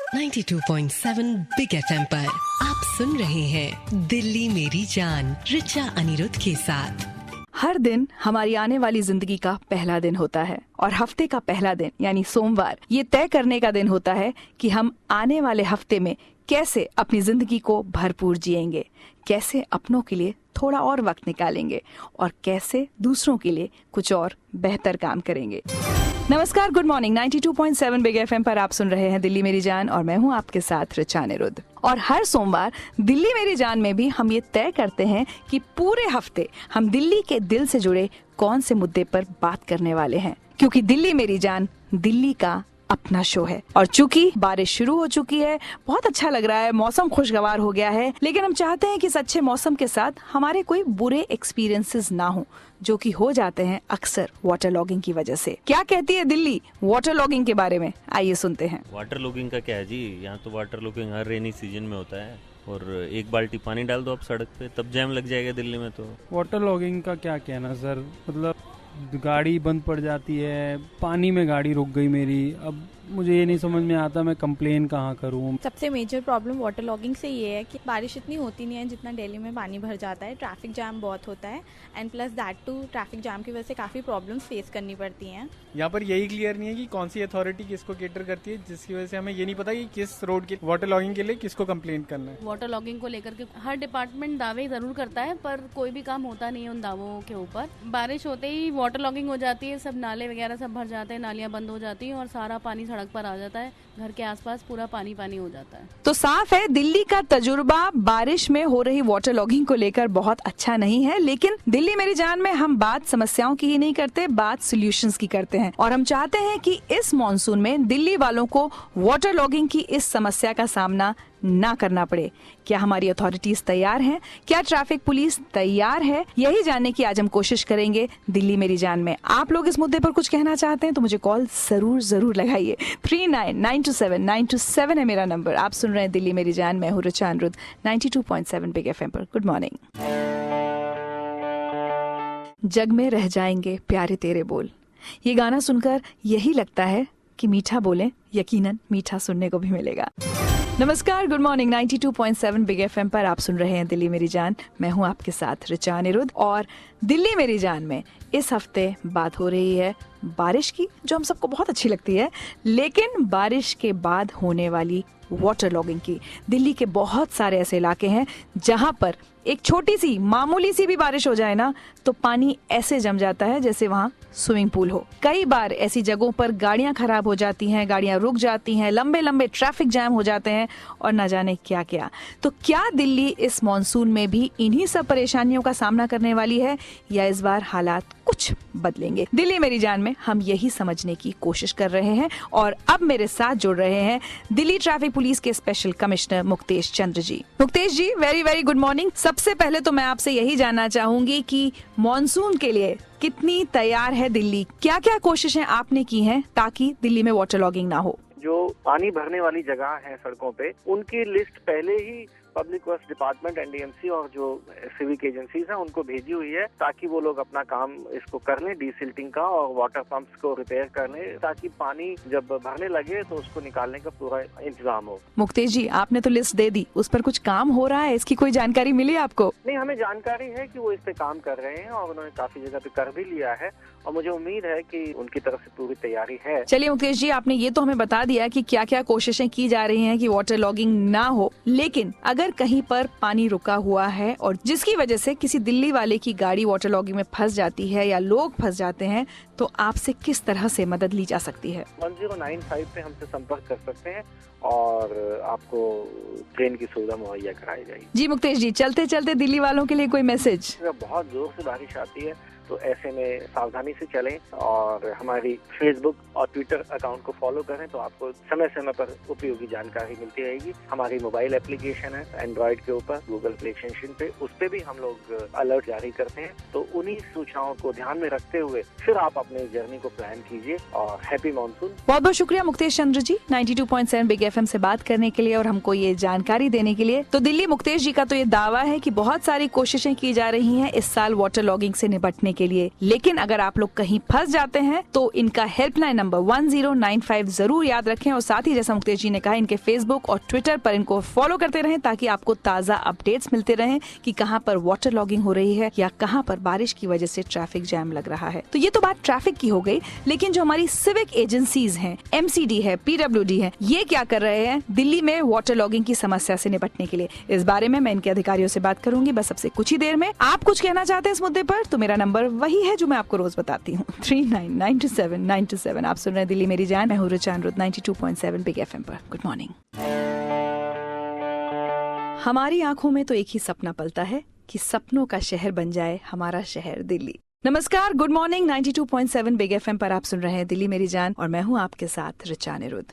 92.7 big FM पर आप सुन रहे हैं दिल्ली मेरी जान रिचा अनिरुद्ध के साथ। हर दिन हमारी आने वाली जिंदगी का पहला दिन होता है और हफ्ते का पहला दिन यानी सोमवार ये तय करने का दिन होता है कि हम आने वाले हफ्ते में कैसे अपनी जिंदगी को भरपूर जिएंगे, कैसे अपनों के लिए थोड़ा और वक्त निकालेंगे और कैसे दूसरों के लिए कुछ और बेहतर काम करेंगे। नमस्कार, गुड मॉर्निंग। 92.7 बिग एफएम पर आप सुन रहे हैं दिल्ली मेरी जान और मैं हूं आपके साथ रिचा अनिरुद्ध। और हर सोमवार दिल्ली मेरी जान में भी हम ये तय करते हैं कि पूरे हफ्ते हम दिल्ली के दिल से जुड़े कौन से मुद्दे पर बात करने वाले हैं, क्योंकि दिल्ली मेरी जान दिल्ली का अपना शो है। और चूंकि बारिश शुरू हो चुकी है, बहुत अच्छा लग रहा है, मौसम खुशगवार हो गया है, लेकिन हम चाहते हैं कि इस अच्छे मौसम के साथ हमारे कोई बुरे एक्सपीरियंसेस ना हो, जो कि हो जाते हैं अक्सर वाटर लॉगिंग की वजह से। क्या कहती है दिल्ली वाटर लॉगिंग के बारे में, आइए सुनते हैं। वाटर लॉगिंग का क्या है जी, यहाँ तो वाटर लॉगिंग हर रेनी सीजन में होता है और एक बाल्टी पानी डाल दो आप सड़क पे, तब जैम लग जाएगा दिल्ली में। तो वाटर लॉगिंग का क्या कहना सर, मतलब गाड़ी बंद पड़ जाती है, पानी में गाड़ी रुक गई मेरी, अब मुझे ये नहीं समझ में आता मैं कंप्लेन कहाँ करूँ। सबसे मेजर प्रॉब्लम वाटर लॉगिंग से ये है कि बारिश इतनी होती नहीं है जितना दिल्ली में पानी भर जाता है, ट्रैफिक जाम बहुत होता है and plus that to traffic jam की वजह से काफ़ी प्रॉब्लम्स फेस करनी पड़ती हैं। यहाँ पर यही क्लियर नहीं है कि कौन सी अथॉरिटी किसको केटर करती है, जिसकी वजह से हमें ये नहीं पता कि किस रोड के वाटर लॉगिंग के लिए किसको कंप्लेंट करना है। वाटर लॉगिंग को लेकर के हर डिपार्टमेंट दावे जरूर करता है पर कोई भी काम होता नहीं है उन दावों के ऊपर। बारिश होते ही वाटर लॉगिंग हो जाती है, सब नाले वगैरह सब भर जाते हैं, नालियाँ बंद हो जाती हैं और सारा पानी सड़क पर आ जाता है, घर के आसपास पूरा पानी पानी हो जाता है। तो साफ है दिल्ली का तजुर्बा बारिश में हो रही वाटर लॉगिंग को लेकर बहुत अच्छा नहीं है, लेकिन दिल्ली मेरी जान में हम बात समस्याओं की ही नहीं करते, बात सॉल्यूशंस की करते हैं। और हम चाहते हैं कि इस मॉनसून में दिल्ली वालों को वाटर लॉगिंग की इस समस्या का सामना ना करना पड़े। क्या हमारी अथॉरिटीज तैयार हैं? क्या ट्रैफिक पुलिस तैयार है? यही जानने की आज हम कोशिश करेंगे दिल्ली मेरी जान में। आप लोग इस मुद्दे पर कुछ कहना चाहते हैं तो मुझे कॉल जरूर लगाइए। 39927927 है मेरा नंबर। आप सुन रहे हैं दिल्ली मेरी जान, मैं हूँ रिचा अनिरुद्ध 92.7 बिग एफएम पर। Good morning. जग में रह जाएंगे प्यारे तेरे बोल, ये गाना सुनकर यही लगता है कि मीठा बोले, यकीनन मीठा सुनने को भी मिलेगा। नमस्कार, गुड मॉर्निंग। 92.7 बिग एफएम पर आप सुन रहे हैं दिल्ली मेरी जान, मैं हूं आपके साथ रिचा अनिरुद्ध। और दिल्ली मेरी जान में इस हफ्ते बात हो रही है बारिश की, जो हम सबको बहुत अच्छी लगती है, लेकिन बारिश के बाद होने वाली वाटर लॉगिंग की। दिल्ली के बहुत सारे ऐसे इलाके हैं जहां पर एक छोटी सी मामूली सी भी बारिश हो जाए ना तो पानी ऐसे जम जाता है जैसे वहाँ स्विमिंग पूल हो। कई बार ऐसी जगहों पर गाड़ियां खराब हो जाती हैं, गाड़ियां रुक जाती हैं, लंबे लंबे ट्रैफिक जैम हो जाते हैं और न जाने क्या क्या। तो क्या दिल्ली इस मॉनसून में भी इन्हीं सब परेशानियों का सामना करने वाली है या इस बार हालात कुछ बदलेंगे? दिल्ली मेरी जान में हम यही समझने की कोशिश कर रहे हैं और अब मेरे साथ जुड़ रहे हैं दिल्ली ट्रैफिक पुलिस के स्पेशल कमिश्नर मुक्तेश चंद्र जी। मुक्तेश जी, वेरी गुड मॉर्निंग। सबसे पहले तो मैं आपसे यही जानना चाहूंगी कि मॉनसून के लिए कितनी तैयार है दिल्ली, क्या क्या कोशिशें आपने की हैं ताकि दिल्ली में वाटर लॉगिंग ना हो? जो पानी भरने वाली जगह है सड़कों पे, उनकी लिस्ट पहले ही पब्लिक वर्क्स डिपार्टमेंट, एनडीएमसी और जो सिविक एजेंसीज हैं उनको भेजी हुई है ताकि वो लोग अपना काम इसको कर लें, डीसिल्टिंग का और वाटर पंप्स को रिपेयर कर लें, ताकि पानी जब भरने लगे तो उसको निकालने का पूरा इंतजाम हो। मुक्तेश जी, आपने तो लिस्ट दे दी, उस पर कुछ काम हो रहा है, इसकी कोई जानकारी मिली आपको? नहीं, हमें जानकारी है कि वो इस पे काम कर रहे हैं और उन्होंने काफी जगह पे कर भी लिया है और मुझे उम्मीद है कि उनकी तरफ से पूरी तैयारी है। चलिए मुकेश जी, आपने ये तो हमें बता दिया कि क्या क्या कोशिशें की जा रही हैं कि वाटर लॉगिंग ना हो, लेकिन अगर कहीं पर पानी रुका हुआ है और जिसकी वजह से किसी दिल्ली वाले की गाड़ी वाटर लॉगिंग में फंस जाती है या लोग फंस जाते हैं, तो आपसे किस तरह से मदद ली जा सकती है? 1095 पे हमसे संपर्क कर सकते हैं और आपको ट्रेन की सुविधा मुहैया कराई जाएगी। जी मुक्तेश जी, चलते चलते दिल्ली वालों के लिए कोई मैसेज? बहुत जोर से बारिश आती है तो ऐसे में सावधानी से चलें और हमारी फेसबुक और ट्विटर अकाउंट को फॉलो करें तो आपको समय समय पर उपयोगी जानकारी मिलती रहेगी। हमारी मोबाइल एप्लीकेशन है एंड्रॉइड के ऊपर, गूगल प्ले एक्सटेंशन पे, उस पे भी हम लोग अलर्ट जारी करते हैं। तो उन्हीं सूचनाओं को ध्यान में रखते हुए फिर आप अपने जर्नी को प्लान कीजिए और हैप्पी मानसून। बहुत बहुत शुक्रिया मुक्तेश चंद्र जी 92.7 बिग एफएम से बात करने के लिए और हमको ये जानकारी देने के लिए। तो दिल्ली मुक्तेश जी का तो ये दावा है कि बहुत सारी कोशिशें की जा रही हैं इस साल वाटर लॉगिंग से निपटने के लिए। लेकिन अगर आप लोग कहीं फंस जाते हैं तो इनका हेल्पलाइन नंबर 1095 जरूर याद रखें और साथ ही जैसा मुक्तेश जी ने कहा इनके फेसबुक और ट्विटर पर इनको फॉलो करते रहें ताकि आपको ताज़ा अपडेट्स मिलते रहें कि कहां पर वाटर लॉगिंग हो रही है या कहां पर बारिश की वजह से ट्रैफिक जैम लग रहा है। तो ये तो बात ट्रैफिक की हो गई, लेकिन जो हमारी सिविक एजेंसीज हैं, MCD है, PWD है, ये क्या कर रहे हैं दिल्ली में वाटर लॉगिंग की समस्या से निपटने के लिए? इस बारे में मैं इनके अधिकारियों से बात करूंगी बस अब से कुछ ही देर में। आप कुछ कहना चाहते हैं इस मुद्दे पर तो मेरा नंबर वही है जो मैं आपको रोज बताती हूँ, 39927927। आप सुन रहे हैं दिल्ली मेरी जान, मैं हूँ रिचा अनिरुद्ध 92.7 बिग FM पर। Good morning. हमारी आंखों में तो एक ही सपना पलता है कि सपनों का शहर बन जाए हमारा शहर दिल्ली। नमस्कार, गुड मॉर्निंग। 92.7 बिग FM पर आप सुन रहे हैं दिल्ली मेरी जान और मैं हूं आपके साथ रिचा अनिरुद्ध।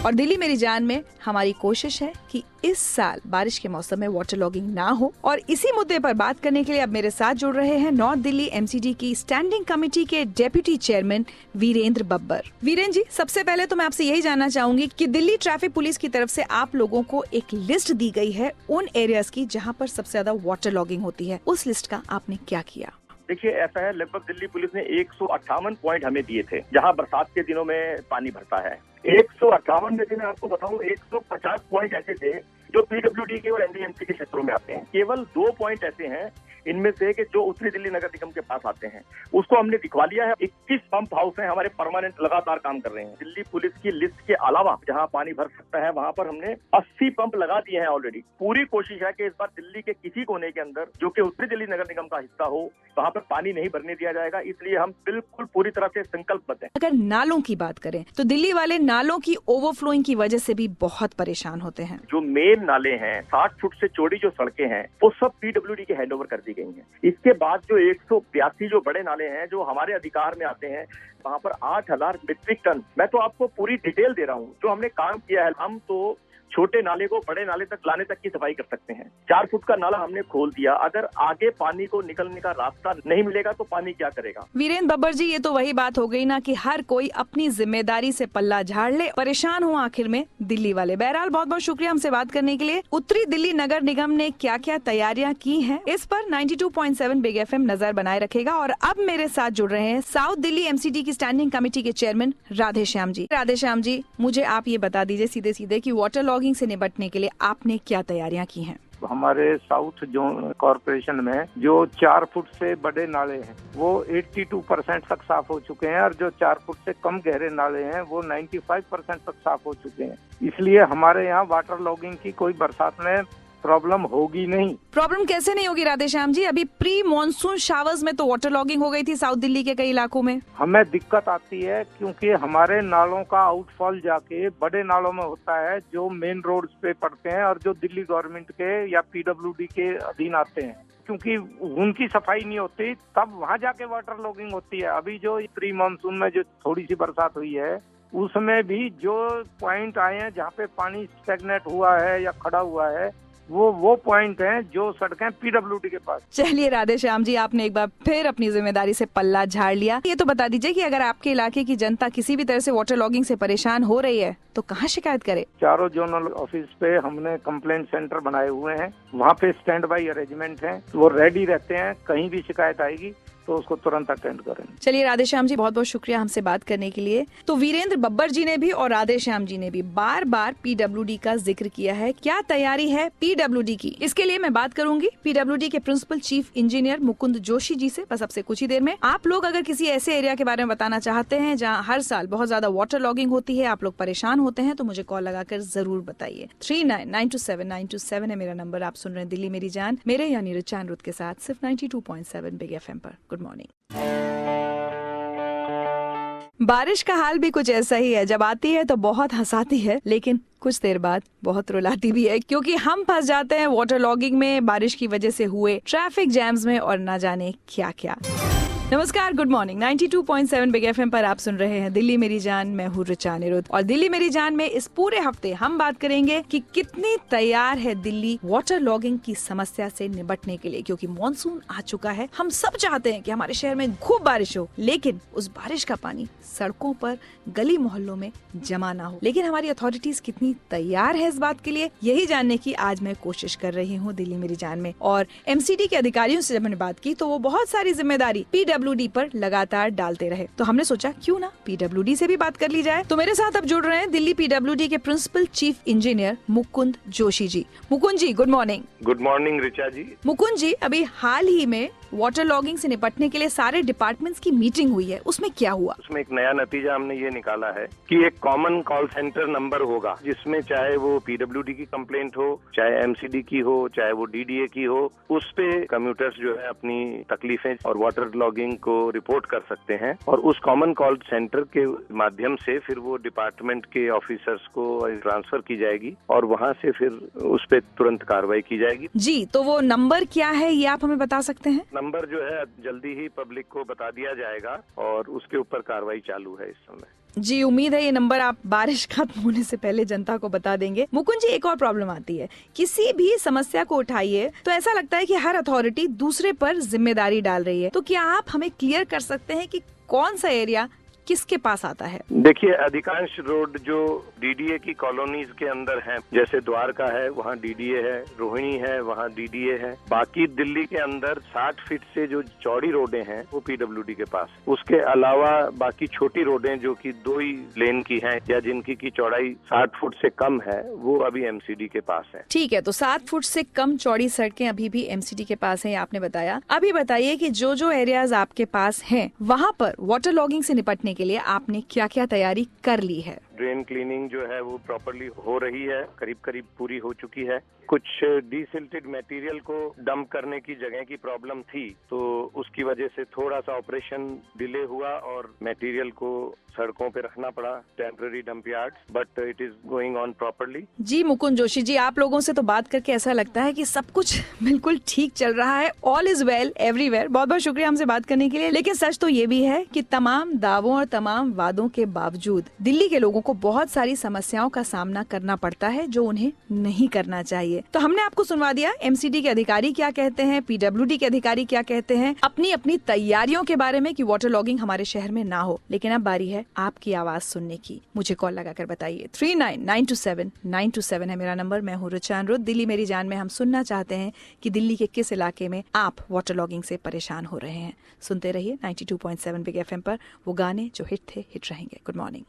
और दिल्ली मेरी जान में हमारी कोशिश है कि इस साल बारिश के मौसम में वाटर लॉगिंग ना हो। और इसी मुद्दे पर बात करने के लिए अब मेरे साथ जुड़ रहे हैं नॉर्थ दिल्ली MCD की स्टैंडिंग कमेटी के डेप्यूटी चेयरमैन वीरेंद्र बब्बर। वीरेंद्र जी, सबसे पहले तो मैं आपसे यही जानना चाहूंगी कि दिल्ली ट्रैफिक पुलिस की तरफ से आप लोगों को एक लिस्ट दी गई है उन एरियाज की जहाँ पर सबसे ज्यादा वाटर लॉगिंग होती है, उस लिस्ट का आपने क्या किया? देखिए, ऐसा है, लगभग दिल्ली पुलिस ने 158 पॉइंट हमें दिए थे जहां बरसात के दिनों में पानी भरता है। 158 में से मैं आपको बताऊं 150 पॉइंट ऐसे थे जो PWD के और NDMC के क्षेत्रों में आते हैं। केवल 2 पॉइंट ऐसे हैं इनमें से कि जो उत्तरी दिल्ली नगर निगम के पास आते हैं, उसको हमने दिखवा लिया है। 21 पंप हाउस हैं हमारे परमानेंट, लगातार काम कर रहे हैं। दिल्ली पुलिस की लिस्ट के अलावा जहां पानी भर सकता है वहां पर हमने 80 पंप लगा दिए हैं ऑलरेडी। पूरी कोशिश है कि इस बार दिल्ली के किसी कोने के अंदर जो कि उत्तरी दिल्ली नगर निगम का हिस्सा हो वहां पर पानी नहीं भरने दिया जाएगा, इसलिए हम बिल्कुल पूरी तरह से संकल्पबद्ध हैं। अगर नालों की बात करें तो दिल्ली वाले नालों की ओवरफ्लोइंग की वजह से भी बहुत परेशान होते हैं। जो मेन नाले हैं, 60 फुट से चौड़ी जो सड़कें हैं, वो सब PWD के हैंडओवर कर दी गई हैं। इसके बाद जो 182 जो बड़े नाले हैं जो हमारे अधिकार में आते हैं, वहाँ पर 8000 मीट्रिक टन, मैं तो आपको पूरी डिटेल दे रहा हूँ जो हमने काम किया है। हम तो छोटे नाले को बड़े नाले तक लाने तक की सफाई कर सकते हैं। 4 फुट का नाला हमने खोल दिया। अगर आगे पानी को निकलने का रास्ता नहीं मिलेगा तो पानी क्या करेगा? वीरेंद्र बब्बर जी, ये तो वही बात हो गई ना कि हर कोई अपनी जिम्मेदारी से पल्ला झाड़ ले, परेशान हो आखिर में दिल्ली वाले। बहरहाल बहुत बहुत शुक्रिया हमसे बात करने के लिए। उत्तरी दिल्ली नगर निगम ने क्या क्या तैयारियां की हैं, इस पर 92.7 बिग FM नजर बनाए रखेगा। और अब मेरे साथ जुड़ रहे हैं साउथ दिल्ली MCD की स्टैंडिंग कमेटी के चेयरमैन राधे श्याम जी। राधे श्याम जी, मुझे आप ये बता दीजिए सीधे सीधे कि वाटर लॉगिंग से निपटने के लिए आपने क्या तैयारियां की हैं? हमारे साउथ जोन कॉरपोरेशन में जो 4 फुट से बड़े नाले हैं वो 82% तक साफ हो चुके हैं और जो 4 फुट से कम गहरे नाले हैं वो 95% तक साफ हो चुके हैं। इसलिए हमारे यहाँ वाटर लॉगिंग की कोई बरसात में प्रॉब्लम होगी नहीं। प्रॉब्लम कैसे नहीं होगी राधे श्याम जी? अभी प्री मॉनसून शावर्स में तो वाटर लॉगिंग हो गई थी साउथ दिल्ली के कई इलाकों में। हमें दिक्कत आती है क्योंकि हमारे नालों का आउटफॉल जाके बड़े नालों में होता है जो मेन रोड पे पड़ते हैं और जो दिल्ली गवर्नमेंट के या PWD के अधीन आते हैं। क्योंकि उनकी सफाई नहीं होती तब वहाँ जाके वाटर लॉगिंग होती है। अभी जो प्री मानसून में जो थोड़ी सी बरसात हुई है उसमें भी जो पॉइंट आए हैं जहाँ पे पानी स्टैग्नेट हुआ है या खड़ा हुआ है वो पॉइंट हैं जो सड़कें PWD के पास। चलिए राधे श्याम जी, आपने एक बार फिर अपनी जिम्मेदारी से पल्ला झाड़ लिया। ये तो बता दीजिए कि अगर आपके इलाके की जनता किसी भी तरह से वाटर लॉगिंग से परेशान हो रही है तो कहाँ शिकायत करे? चारों जोनल ऑफिस पे हमने कंप्लेंट सेंटर बनाए हुए हैं, वहाँ पे स्टैंड बाई अरेंजमेंट है, वो रेडी रहते हैं। कहीं भी शिकायत आएगी तो उसको तुरंत अटेंड करें। चलिए राधे श्याम जी, बहुत बहुत शुक्रिया हमसे बात करने के लिए। तो वीरेंद्र बब्बर जी ने भी और राधे श्याम जी ने भी बार बार PWD का जिक्र किया है। क्या तैयारी है PWD की, इसके लिए मैं बात करूंगी PWD के principal chief engineer Mukund Joshi ji से बस अब से कुछ ही देर में। आप लोग अगर किसी ऐसे एरिया के बारे में बताना चाहते हैं जहाँ हर साल बहुत ज्यादा वाटर लॉगिंग होती है, आप लोग परेशान होते हैं, तो मुझे कॉल लगाकर जरूर बताइए। 39927927 है मेरा नंबर। आप सुन रहे हैं दिल्ली मेरी जान, मेरे यानी रिचा अनिरुद्ध के साथ सिर्फ 92.7 बिग FM पर। Good morning. बारिश का हाल भी कुछ ऐसा ही है, जब आती है तो बहुत हंसाती है लेकिन कुछ देर बाद बहुत रुलाती भी है, क्योंकि हम फंस जाते हैं वाटर लॉगिंग में, बारिश की वजह से हुए ट्रैफिक जैम्स में और ना जाने क्या क्या। नमस्कार, गुड मॉर्निंग। 92.7 बिग FM पर आप सुन रहे हैं दिल्ली मेरी जान, मैं हूँ रिचा अनिरुद्ध। और दिल्ली मेरी जान में इस पूरे हफ्ते हम बात करेंगे कि कितनी तैयार है दिल्ली वाटर लॉगिंग की समस्या से निपटने के लिए, क्योंकि मॉनसून आ चुका है। हम सब चाहते हैं कि हमारे शहर में खूब बारिश हो, लेकिन उस बारिश का पानी सड़कों पर, गली मोहल्लों में जमा ना हो। लेकिन हमारी अथॉरिटीज कितनी तैयार है इस बात के लिए, यही जानने की आज मैं कोशिश कर रही हूँ दिल्ली मेरी जान में। और MCD के अधिकारियों से जब मैंने बात की तो वो बहुत सारी जिम्मेदारी PWD पर लगातार डालते रहे। तो हमने सोचा क्यों ना PWD से भी बात कर ली जाए। तो मेरे साथ अब जुड़ रहे हैं दिल्ली PWD के principal chief engineer Mukund Joshi ji. Mukund ji, good morning. Good morning Richa ji. Mukund ji, अभी हाल ही में वाटर लॉगिंग से निपटने के लिए सारे डिपार्टमेंट्स की मीटिंग हुई है, उसमें क्या हुआ? उसमें एक नया नतीजा हमने ये निकाला है कि एक कॉमन कॉल सेंटर नंबर होगा, जिसमें चाहे वो PWD की कंप्लेंट हो, चाहे MCD की हो, चाहे वो DDA की हो, उस पे कम्यूटर्स जो है अपनी तकलीफें और वाटर लॉगिंग को रिपोर्ट कर सकते हैं और उस कॉमन कॉल सेंटर के माध्यम से फिर वो डिपार्टमेंट के ऑफिसर्स को ट्रांसफर की जाएगी और वहाँ से फिर उस पे तुरंत कार्रवाई की जाएगी। जी, तो वो नंबर क्या है ये आप हमें बता सकते हैं? नंबर जो है जल्दी ही पब्लिक को बता दिया जाएगा और उसके ऊपर कार्रवाई चालू है इस समय। जी, उम्मीद है ये नंबर आप बारिश खत्म होने से पहले जनता को बता देंगे। मुकुंद जी, एक और प्रॉब्लम आती है, किसी भी समस्या को उठाइए तो ऐसा लगता है कि हर अथॉरिटी दूसरे पर जिम्मेदारी डाल रही है। तो क्या आप हमें क्लियर कर सकते हैं कि कौन सा एरिया किसके पास आता है? देखिए, अधिकांश रोड जो DDA की कॉलोनीज के अंदर हैं, जैसे द्वारका है वहाँ DDA है, रोहिणी है वहाँ DDA है। बाकी दिल्ली के अंदर 60 फीट से जो चौड़ी रोडें हैं वो PWD के पास। उसके अलावा बाकी छोटी रोडें जो कि 2 ही लेन की हैं या जिनकी की चौड़ाई 60 फुट से कम है, वो अभी MCD के पास है। ठीक है, तो 7 फुट से कम चौड़ी सड़कें अभी भी MCD के पास है, आपने बताया। अभी बताइए कि जो जो एरियाज आपके पास हैं वहाँ पर वाटर लॉगिंग से निपटने के लिए आपने क्या क्या तैयारी कर ली है? ड्रेन क्लीनिंग जो है वो प्रॉपर्ली हो रही है, करीब करीब पूरी हो चुकी है। कुछ डिसिल्टेड मटेरियल को डंप करने की जगह की प्रॉब्लम थी, तो उसकी वजह से थोड़ा सा ऑपरेशन डिले हुआ और मटेरियल को सड़कों पे रखना पड़ा, temporary dump yard, but it is going on properly. जी मुकुंद जोशी जी, आप लोगों से तो बात करके ऐसा लगता है कि सब कुछ बिल्कुल ठीक चल रहा है, ऑल इज वेल एवरीवेयर। बहुत बहुत शुक्रिया हमसे बात करने के लिए। लेकिन सच तो ये भी है कि तमाम दावों और तमाम वादों के बावजूद दिल्ली के लोगों को बहुत सारी समस्याओं का सामना करना पड़ता है जो उन्हें नहीं करना चाहिए। तो हमने आपको सुनवा दिया MCD के अधिकारी क्या कहते हैं, PWD के अधिकारी क्या कहते हैं अपनी अपनी तैयारियों के बारे में कि वाटर लॉगिंग हमारे शहर में ना हो। लेकिन अब बारी है आपकी आवाज सुनने की। मुझे कॉल लगाकर बताइए। 39927927 है मेरा नंबर। मैं हूँ रिचा अनिरुद्ध। दिल्ली मेरी जान में हम सुनना चाहते हैं कि दिल्ली के किस इलाके में आप वाटर लॉगिंग से परेशान हो रहे हैं। सुनते रहिए 92.7 बिग FM पर वो गाने जो हिट थे, हिट रहेंगे। Good morning.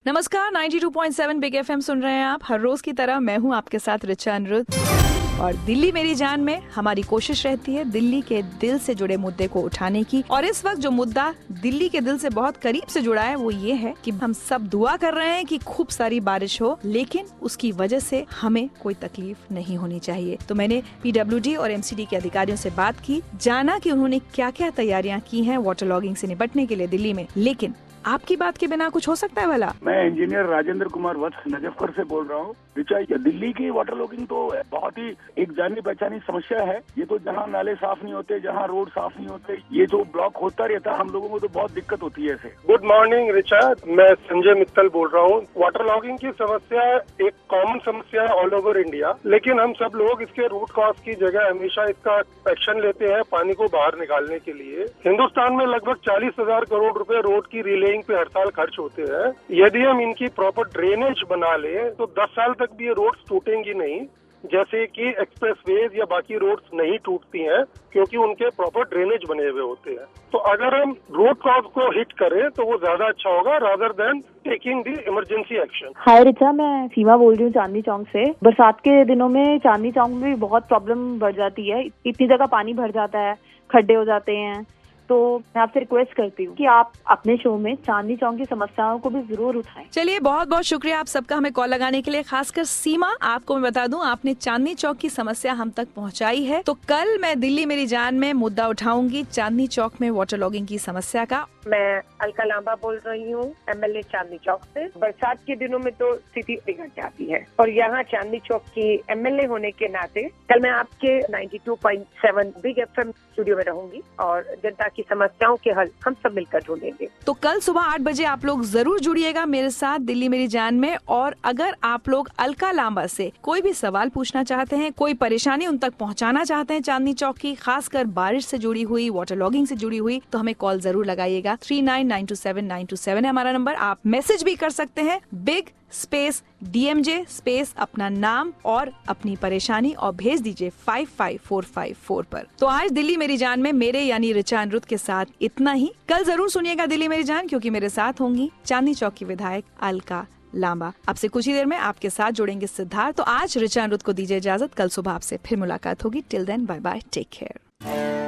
नमस्कार, 92.7 बिग FM सुन रहे हैं आप। हर रोज की तरह मैं हूं आपके साथ रिचा अनिरुद्ध और दिल्ली मेरी जान में हमारी कोशिश रहती है दिल्ली के दिल से जुड़े मुद्दे को उठाने की। और इस वक्त जो मुद्दा दिल्ली के दिल से बहुत करीब से जुड़ा है वो ये है कि हम सब दुआ कर रहे हैं कि खूब सारी बारिश हो, लेकिन उसकी वजह से हमें कोई तकलीफ नहीं होनी चाहिए। तो मैंने PWD और MCD के अधिकारियों से बात की, जाना कि उन्होंने क्या क्या तैयारियां की हैं वाटर लॉगिंग से निपटने के लिए दिल्ली में। लेकिन आपकी बात के बिना कुछ हो सकता है भला? मैं इंजीनियर राजेंद्र कुमार वत्स नजफगढ़ से बोल रहा हूँ। दिल्ली की वाटर लॉगिंग तो बहुत ही एक जानी पहचानी समस्या है। ये तो जहाँ नाले साफ नहीं होते, जहाँ रोड साफ नहीं होते, ये जो ब्लॉक होता रहता है, हम लोगों को तो बहुत दिक्कत होती है ऐसे। गुड मॉर्निंग रिचा, मैं संजय मित्तल बोल रहा हूँ। वाटर लॉगिंग की समस्या एक कॉमन समस्या है ऑल ओवर इंडिया, लेकिन हम सब लोग इसके रूट कॉज की जगह हमेशा इसका एक्शन लेते हैं पानी को बाहर निकालने के लिए। हिंदुस्तान में लगभग 40,000 करोड़ रुपए रोड की रिलेइंग पे हर साल खर्च होते हैं। यदि हम इनकी प्रॉपर ड्रेनेज बना लें तो 10 साल तक भी ये रोड्स टूटेंगी नहीं, जैसे कि एक्सप्रेसवेज या बाकी रोड्स नहीं टूटती हैं, क्योंकि उनके प्रॉपर ड्रेनेज बने हुए होते हैं। तो अगर हम रूट कॉज को हिट करें तो वो ज्यादा अच्छा होगा rather than taking the emergency action. Hi Richa, मैं सीमा बोल रही हूँ चांदनी चौक से। बरसात के दिनों में चांदनी चौक में भी बहुत प्रॉब्लम बढ़ जाती है, इतनी जगह पानी भर जाता है, खड्डे हो जाते हैं। तो मैं आपसे रिक्वेस्ट करती हूँ कि आप अपने शो में चांदनी चौक की समस्याओं को भी जरूर उठाएं। चलिए, बहुत बहुत शुक्रिया आप सबका हमें कॉल लगाने के लिए। खासकर सीमा, आपको मैं बता दूं, आपने चांदनी चौक की समस्या हम तक पहुंचाई है। तो कल मैं दिल्ली मेरी जान में मुद्दा उठाऊंगी चांदनी चौक में वाटर लॉगिंग की समस्या का। मैं अलका लांबा बोल रही हूँ, MLA चांदनी चौक से। बरसात के दिनों में तो स्थिति बिगड़ जाती है और यहाँ चांदनी चौक की MLA होने के नाते कल मैं आपके 92.7 बिग FM स्टूडियो में रहूंगी और जनता की समस्याओं के हल हम सब मिलकर ढूंढेंगे। तो कल सुबह 8 बजे आप लोग जरूर जुड़िएगा मेरे साथ दिल्ली मेरी जान में। और अगर आप लोग अलका लांबा से कोई भी सवाल पूछना चाहते हैं, कोई परेशानी उन तक पहुंचाना चाहते हैं चांदनी चौक की, खासकर बारिश से जुड़ी हुई, वाटर लॉगिंग से जुड़ी हुई, तो हमें कॉल जरूर लगाइएगा। 39927927 है हमारा नंबर। आप मैसेज भी कर सकते हैं, बिग स्पेस DMJ स्पेस अपना नाम और अपनी परेशानी और भेज दीजिए 55454 पर। तो आज दिल्ली मेरी जान में मेरे यानी ऋचा अनिरुद्ध के साथ इतना ही। कल जरूर सुनिएगा दिल्ली मेरी जान, क्योंकि मेरे साथ होंगी चांदनी चौक की विधायक अलका लांबा। अब से कुछ ही देर में आपके साथ जुड़ेंगे सिद्धार्थ। तो आज ऋचा अनिरुद्ध को दीजिए इजाजत, कल सुबह आपसे फिर मुलाकात होगी। Till then bye bye, take care.